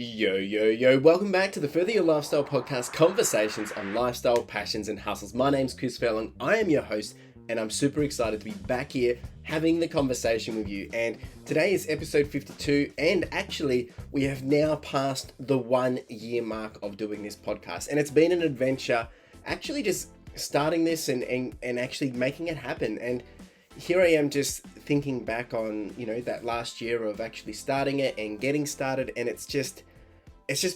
Yo, welcome back to the Further Your Lifestyle podcast, conversations on lifestyle, passions, and hustles. My name's Chris Furlong, I am your host, and I'm super excited to be back here having the conversation with you. And today is episode 52, and actually, we have now passed the 1 year mark of doing this podcast. And it's been an adventure, actually just starting this and actually making it happen. And here I am just thinking back on, that last year of actually starting it and getting started, and it's just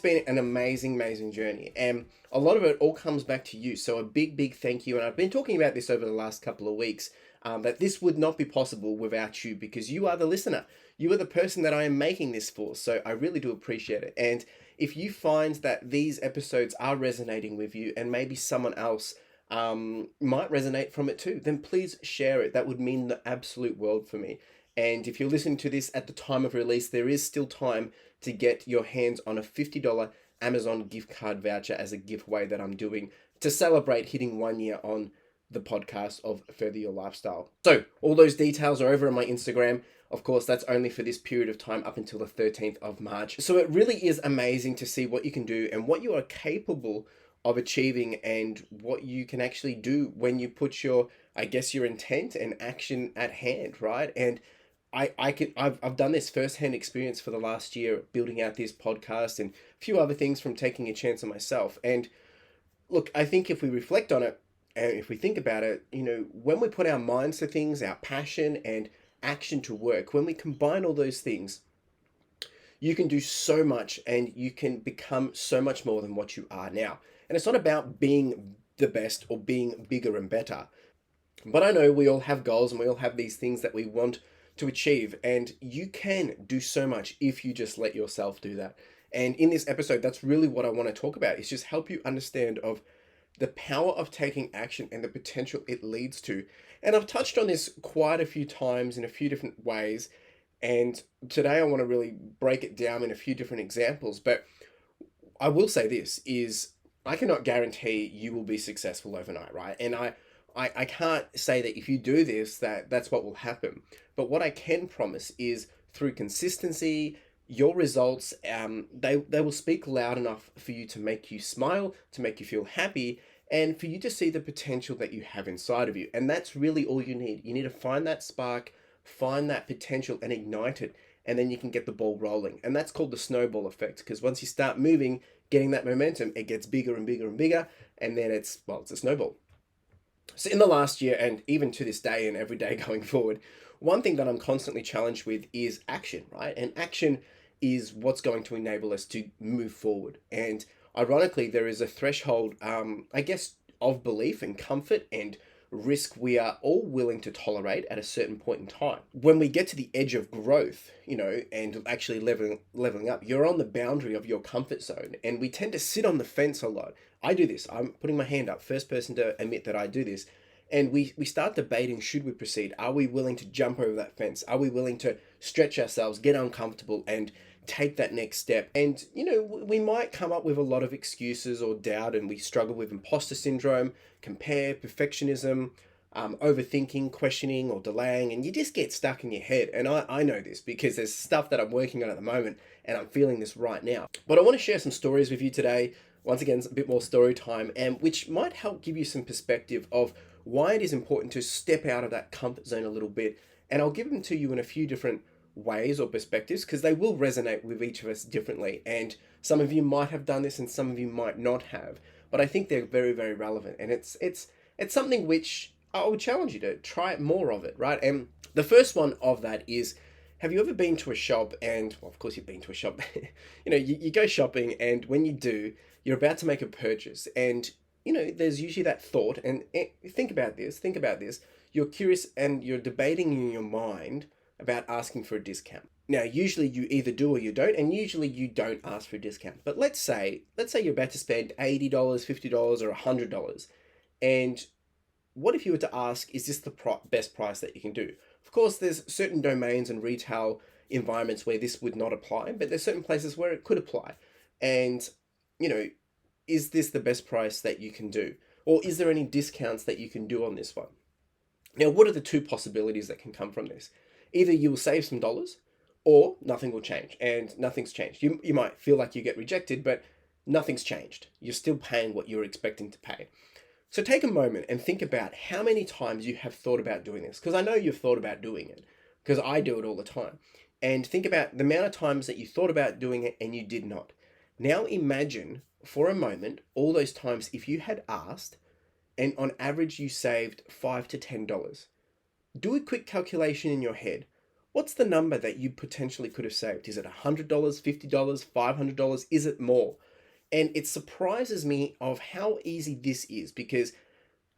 been an amazing journey. And a lot of it all comes back to you. So a big thank you. And I've been talking about this over the last couple of weeks, that this would not be possible without you, because you are the listener. You are the person that I am making this for. So I really do appreciate it. And if you find that these episodes are resonating with you and maybe someone else might resonate from it too, then please share it. That would mean the absolute world for me. And if you're listening to this at the time of release, there is still time to get your hands on a $50 Amazon gift card voucher as a giveaway that I'm doing to celebrate hitting 1 year on the podcast of Further Your Lifestyle. So all those details are over on my Instagram. Of course, that's only for this period of time up until the 13th of March. So it really is amazing to see what you can do and what you are capable of achieving and what you can actually do when you put your intent and action at hand, right? And I've done this firsthand experience for the last year, building out this podcast and a few other things from taking a chance on myself. And look, I think if we reflect on it and if we think about it, when we put our minds to things, our passion and action to work, when we combine all those things, you can do so much and you can become so much more than what you are now. And it's not about being the best or being bigger and better. But I know we all have goals and we all have these things that we want to achieve, and you can do so much if you just let yourself do that. And in this episode, that's really what I want to talk about, is just help you understand of the power of taking action and the potential it leads to. And I've touched on this quite a few times in a few different ways, and today I want to really break it down in a few different examples. But I will say this is, I cannot guarantee you will be successful overnight, right? And I can't say that if you do this, that's what will happen. But what I can promise is through consistency, your results, they will speak loud enough for you to make you smile, to make you feel happy, and for you to see the potential that you have inside of you. And that's really all you need. You need to find that spark, find that potential and ignite it, and then you can get the ball rolling. And that's called the snowball effect, because once you start moving, getting that momentum, it gets bigger and bigger and bigger, and then it's a snowball. So in the last year, and even to this day and every day going forward, one thing that I'm constantly challenged with is action, right? And action is what's going to enable us to move forward. And ironically, there is a threshold, of belief and comfort and risk we are all willing to tolerate at a certain point in time. When we get to the edge of growth, and actually leveling up, you're on the boundary of your comfort zone, and we tend to sit on the fence a lot. I do this. I'm putting my hand up, first person to admit that I do this. And we start debating, should we proceed? Are we willing to jump over that fence? Are we willing to stretch ourselves, get uncomfortable, and take that next step? And, we might come up with a lot of excuses or doubt, and we struggle with imposter syndrome, compare, perfectionism, overthinking, questioning, or delaying, and you just get stuck in your head. And I know this because there's stuff that I'm working on at the moment, and I'm feeling this right now. But I want to share some stories with you today. Once again, it's a bit more story time, and which might help give you some perspective of why it is important to step out of that comfort zone a little bit. And I'll give them to you in a few different ways or perspectives, because they will resonate with each of us differently. And some of you might have done this and some of you might not have, but I think they're very, very relevant. And it's something which I would challenge you to try more of it, right? And the first one of that is, have you ever been to a shop and, well, of course you've been to a shop, you go shopping, and when you do, you're about to make a purchase, and there's usually that thought, and think about this, you're curious and you're debating in your mind about asking for a discount. Now, usually you either do or you don't, and usually you don't ask for a discount. But let's say you're about to spend $80, $50, or $100, and what if you were to ask, is this the best price that you can do? Of course, there's certain domains and retail environments where this would not apply, but there's certain places where it could apply. And, is this the best price that you can do? Or is there any discounts that you can do on this one? Now, what are the two possibilities that can come from this? Either you will save some dollars, or nothing will change, and nothing's changed. You might feel like you get rejected, but nothing's changed. You're still paying what you're expecting to pay. So take a moment and think about how many times you have thought about doing this, because I know you've thought about doing it, because I do it all the time. And think about the amount of times that you thought about doing it and you did not. Now imagine for a moment all those times if you had asked and on average you saved $5 to $10. Do a quick calculation in your head. What's the number that you potentially could have saved? Is it $100, $50, $500? Is it more? And it surprises me of how easy this is, because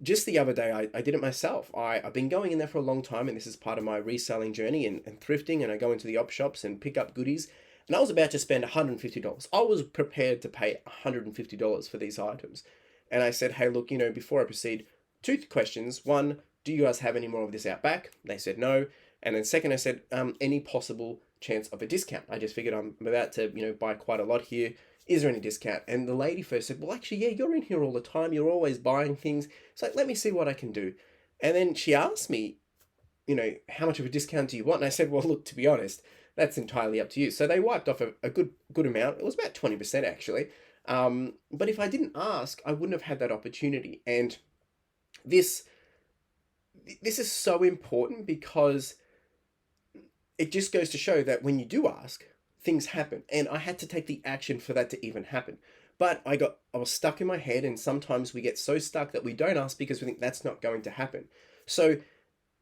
just the other day I did it myself. I've been going in there for a long time, and this is part of my reselling journey and thrifting, and I go into the op shops and pick up goodies. And I was about to spend $150. I was prepared to pay $150 for these items. And I said, hey, look, before I proceed, two questions. One, do you guys have any more of this out back? They said no. And then second, I said, any possible chance of a discount? I just figured I'm about to, buy quite a lot here. Is there any discount? And the lady first said, well, actually, yeah, you're in here all the time. You're always buying things. It's like, let me see what I can do. And then she asked me, how much of a discount do you want? And I said, well, look, to be honest, that's entirely up to you. So they wiped off a good amount. It was about 20% actually. But if I didn't ask, I wouldn't have had that opportunity. And this is so important, because it just goes to show that when you do ask, things happen. And I had to take the action for that to even happen. But I was stuck in my head, and sometimes we get so stuck that we don't ask because we think that's not going to happen. So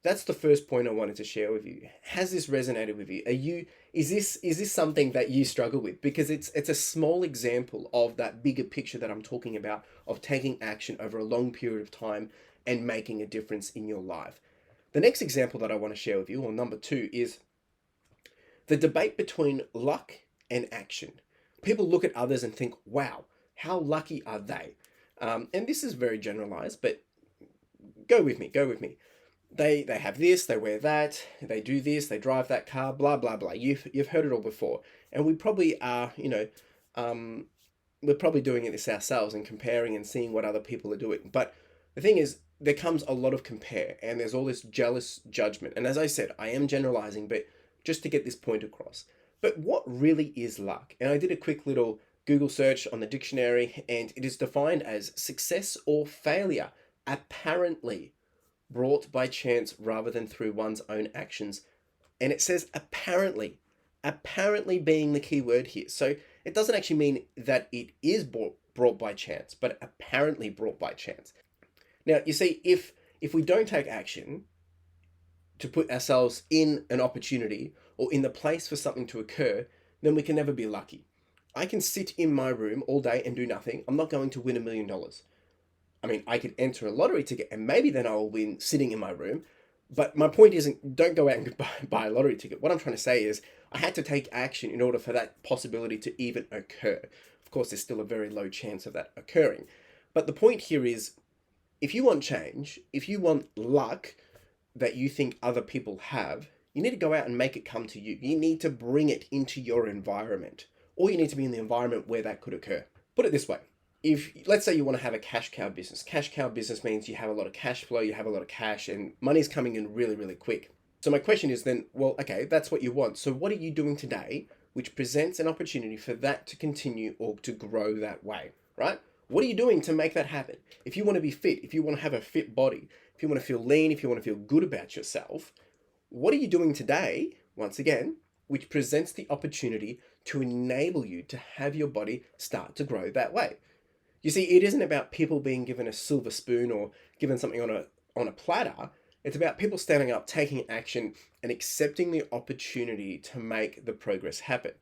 that's the first point I wanted to share with you. Has this resonated with you? Is this something that you struggle with? Because it's a small example of that bigger picture that I'm talking about, of taking action over a long period of time and making a difference in your life. The next example that I want to share with you, or number 2, is the debate between luck and action. People look at others and think, wow, how lucky are they? And this is very generalized, but go with me. They have this, they wear that, they do this, they drive that car, blah, blah, blah. You've heard it all before. And we probably are, we're probably doing this ourselves and comparing and seeing what other people are doing. But the thing is, there comes a lot of compare, and there's all this jealous judgment. And as I said, I am generalizing, but just to get this point across. But what really is luck? And I did a quick little Google search on the dictionary, and it is defined as success or failure, apparently brought by chance rather than through one's own actions. And it says apparently being the key word here. So it doesn't actually mean that it is brought by chance, but apparently brought by chance. Now, you see, if we don't take action to put ourselves in an opportunity or in the place for something to occur, then we can never be lucky. I can sit in my room all day and do nothing. I'm not going to win $1 million. I mean, I could enter a lottery ticket and maybe then I'll win sitting in my room. But my point isn't, don't go out and buy a lottery ticket. What I'm trying to say is I had to take action in order for that possibility to even occur. Of course, there's still a very low chance of that occurring. But the point here is, if you want change, if you want luck that you think other people have, you need to go out and make it come to you. You need to bring it into your environment, or you need to be in the environment where that could occur. Put it this way. If, let's say you want to have a cash cow business. Cash cow business means you have a lot of cash flow, you have a lot of cash, and money's coming in really, really quick. So my question is then, well, okay, that's what you want. So what are you doing today which presents an opportunity for that to continue or to grow that way, right? What are you doing to make that happen? If you want to be fit, if you want to have a fit body, if you want to feel lean, if you want to feel good about yourself, what are you doing today, once again, which presents the opportunity to enable you to have your body start to grow that way? You see, it isn't about people being given a silver spoon or given something on a platter. It's about people standing up, taking action, and accepting the opportunity to make the progress happen.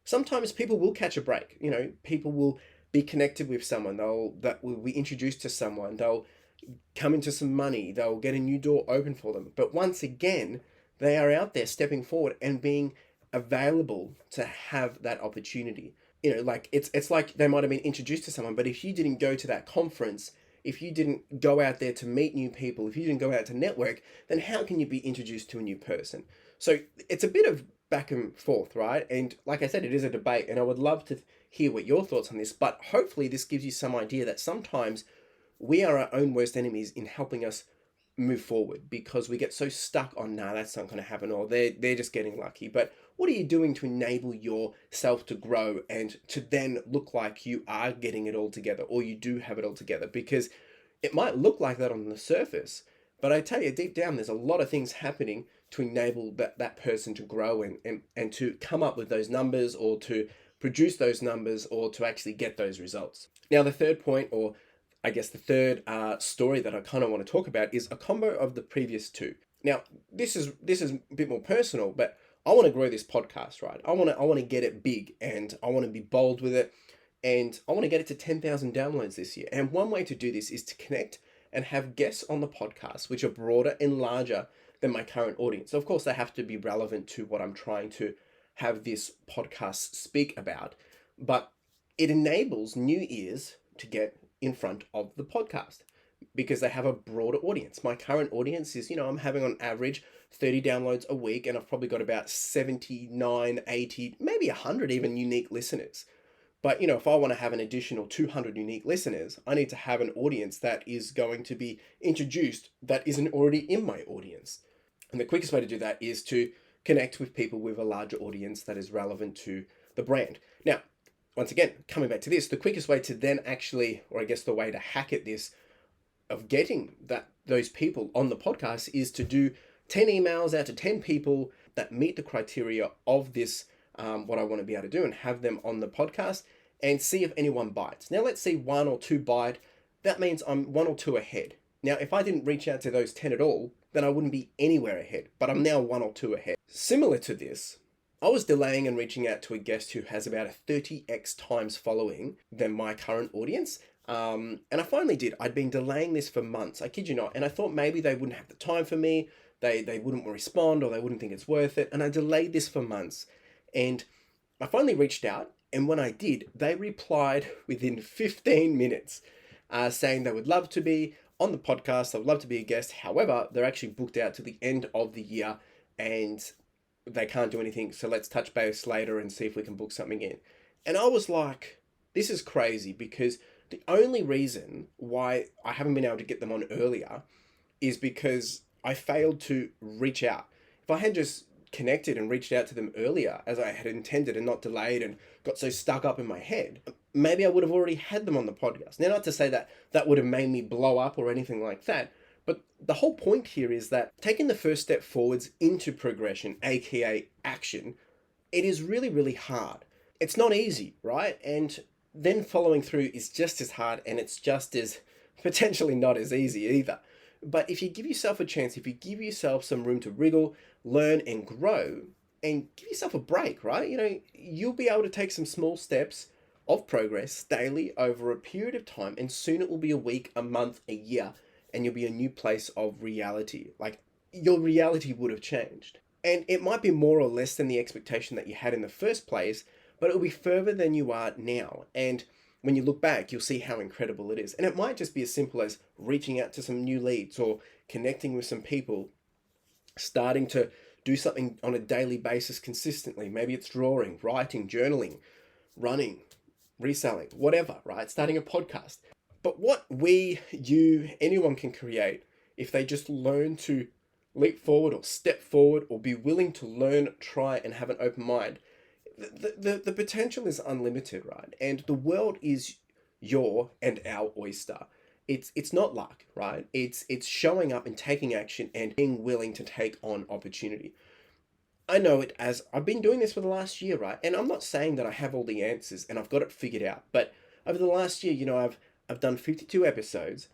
Sometimes people will catch a break. People will be connected with someone. That will be introduced to someone. They'll come into some money. They'll get a new door open for them. But once again, they are out there stepping forward and being available to have that opportunity. Like it's like they might have been introduced to someone, but if you didn't go to that conference, if you didn't go out there to meet new people, if you didn't go out to network, then how can you be introduced to a new person? So it's a bit of back and forth, right? And like I said, it is a debate, and I would love to hear what your thoughts on this, but hopefully this gives you some idea that sometimes we are our own worst enemies in helping us move forward because we get so stuck on, nah, that's not going to happen, or they're just getting lucky. But what are you doing to enable yourself to grow and to then look like you are getting it all together, or you do have it all together? Because it might look like that on the surface, but I tell you, deep down, there's a lot of things happening to enable that person to grow and to come up with those numbers, or to produce those numbers, or to actually get those results. Now, the third point, or I guess the third story that I kind of want to talk about, is a combo of the previous two. Now, this is a bit more personal, but I want to grow this podcast, right? I want to get it big, and I want to be bold with it, and I want to get it to 10,000 downloads this year. And one way to do this is to connect and have guests on the podcast which are broader and larger than my current audience. So of course, they have to be relevant to what I'm trying to have this podcast speak about, but it enables new ears to get in front of the podcast because they have a broader audience. My current audience is, I'm having on average 30 downloads a week, and I've probably got about 79, 80, maybe 100 even unique listeners. But, if I want to have an additional 200 unique listeners, I need to have an audience that is going to be introduced that isn't already in my audience. And the quickest way to do that is to connect with people with a larger audience that is relevant to the brand. Now, once again, coming back to this, the quickest way to then actually, or I guess the way to hack at this, of getting those people on the podcast, is to do 10 emails out to 10 people that meet the criteria of this, what I want to be able to do, and have them on the podcast and see if anyone bites. Now, let's see 1 or 2 bite. That means I'm 1 or 2 ahead. Now, if I didn't reach out to those 10 at all, then I wouldn't be anywhere ahead, but I'm now 1 or 2 ahead. Similar to this, I was delaying and reaching out to a guest who has about a 30x times following than my current audience. And I finally did. I'd been delaying this for months, I kid you not, and I thought maybe they wouldn't have the time for me, they wouldn't respond, or they wouldn't think it's worth it, and I delayed this for months. And I finally reached out, and when I did, they replied within 15 minutes, saying they would love to be on the podcast, they would love to be a guest. However, they're actually booked out to the end of the year, and they can't do anything, so let's touch base later and see if we can book something in. And I was like, this is crazy, because the only reason why I haven't been able to get them on earlier is because I failed to reach out. If I had just connected and reached out to them earlier as I had intended, and not delayed and got so stuck up in my head, maybe I would have already had them on the podcast. Now, not to say that that would have made me blow up or anything like that, but the whole point here is that taking the first step forwards into progression, aka action, it is really, really hard. It's not easy, right? And then following through is just as hard, and it's just as potentially not as easy either. But if you give yourself a chance, if you give yourself some room to wriggle, learn and grow, and give yourself a break, right? You'll be able to take some small steps of progress daily over a period of time, and soon it will be a week, a month, a year, and you'll be a new place of reality. Like, your reality would have changed. And it might be more or less than the expectation that you had in the first place, but it will be further than you are now. And when you look back, you'll see how incredible it is. And it might just be as simple as reaching out to some new leads, or connecting with some people, starting to do something on a daily basis consistently. Maybe it's drawing, writing, journaling, running, reselling, whatever, right? Starting a podcast. But what anyone can create, if they just learn to leap forward, or step forward, or be willing to learn, try, and have an open mind, the potential is unlimited, right? And the world is your and our oyster. It's not luck, right? It's showing up and taking action and being willing to take on opportunity. I know it, as I've been doing this for the last year, right? And I'm not saying that I have all the answers and I've got it figured out, but over the last year, I've done 52 episodes,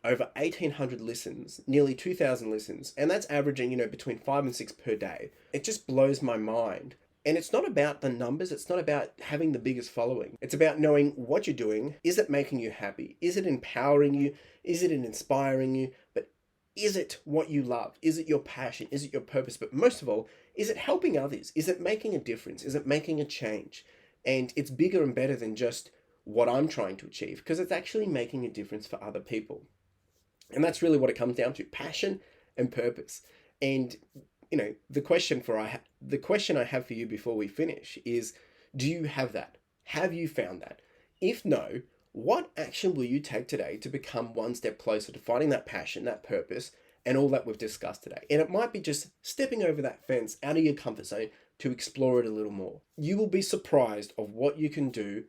over 1,800 listens, nearly 2,000 listens, and that's averaging, between 5 and 6 per day. It just blows my mind. And it's not about the numbers, it's not about having the biggest following. It's about knowing what you're doing. Is it making you happy? Is it empowering you? Is it inspiring you? But is it what you love? Is it your passion? Is it your purpose? But most of all, is it helping others? Is it making a difference? Is it making a change? And it's bigger and better than just what I'm trying to achieve, because it's actually making a difference for other people. And that's really what it comes down to: passion and purpose. And the question I have for you before we finish is, do you have that? Have you found that? If no, what action will you take today to become one step closer to finding that passion, that purpose, and all that we've discussed today. And it might be just stepping over that fence out of your comfort zone to explore it a little more. You will be surprised of what you can do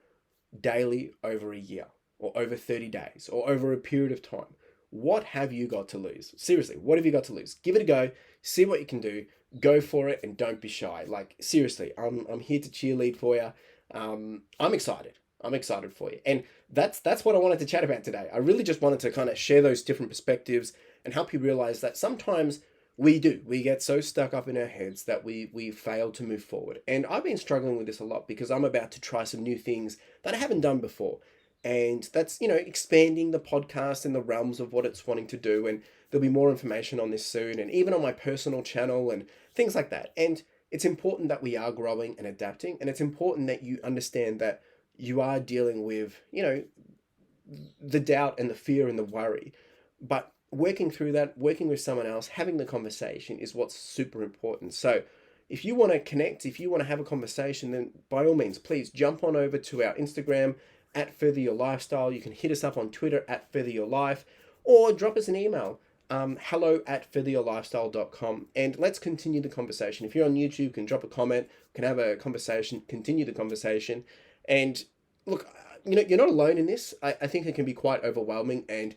daily over a year or over 30 days or over a period of time. What have you got to lose? Seriously, what have you got to lose? Give it a go, see what you can do, go for it, and don't be shy. Like, seriously, I'm here to cheerlead for you. I'm excited. I'm excited for you. And that's what I wanted to chat about today. I really just wanted to kind of share those different perspectives and help you realize that sometimes we get so stuck up in our heads that we fail to move forward. And I've been struggling with this a lot because I'm about to try some new things that I haven't done before. And that's, expanding the podcast in the realms of what it's wanting to do. And there'll be more information on this soon, and even on my personal channel and things like that. And it's important that we are growing and adapting. And it's important that you understand that you are dealing with, the doubt and the fear and the worry. But working through that, working with someone else, having the conversation is what's super important. So if you want to connect, if you want to have a conversation, then by all means, please jump on over to our Instagram at Further Your Lifestyle. You can hit us up on Twitter at Further Your Life, or drop us an email, hello@furtheryourlifestyle.com, and let's continue the conversation. If you're on YouTube, you can drop a comment, can have a conversation, continue the conversation. And look, you're not alone in this. I think it can be quite overwhelming, and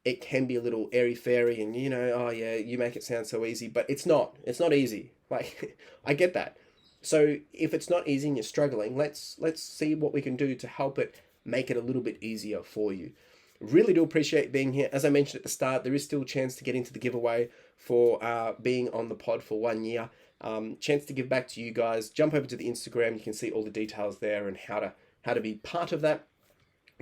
it can be a little airy-fairy, and oh yeah, you make it sound so easy, but it's not easy. Like, I get that. So if it's not easy and you're struggling, let's see what we can do to help it make it a little bit easier for you. Really do appreciate being here. As I mentioned at the start, there is still a chance to get into the giveaway for being on the pod for 1 year. Chance to give back to you guys. Jump over to the Instagram. You can see all the details there and how to be part of that.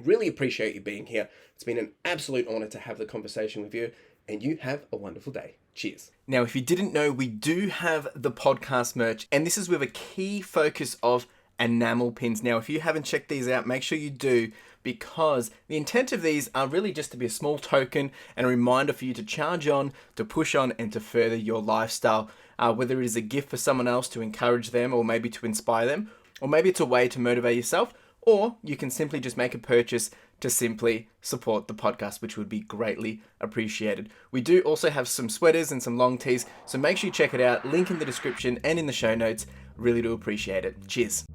Really appreciate you being here. It's been an absolute honor to have the conversation with you, and you have a wonderful day. Cheers. Now, if you didn't know, we do have the podcast merch, and this is with a key focus of enamel pins. Now, if you haven't checked these out, make sure you do, because the intent of these are really just to be a small token and a reminder for you to charge on, to push on, and to further your lifestyle. Whether it is a gift for someone else to encourage them, or maybe to inspire them, or maybe it's a way to motivate yourself, or you can simply just make a purchase to simply support the podcast, which would be greatly appreciated. We do also have some sweaters and some long tees, so make sure you check it out. Link in the description and in the show notes. Really do appreciate it. Cheers.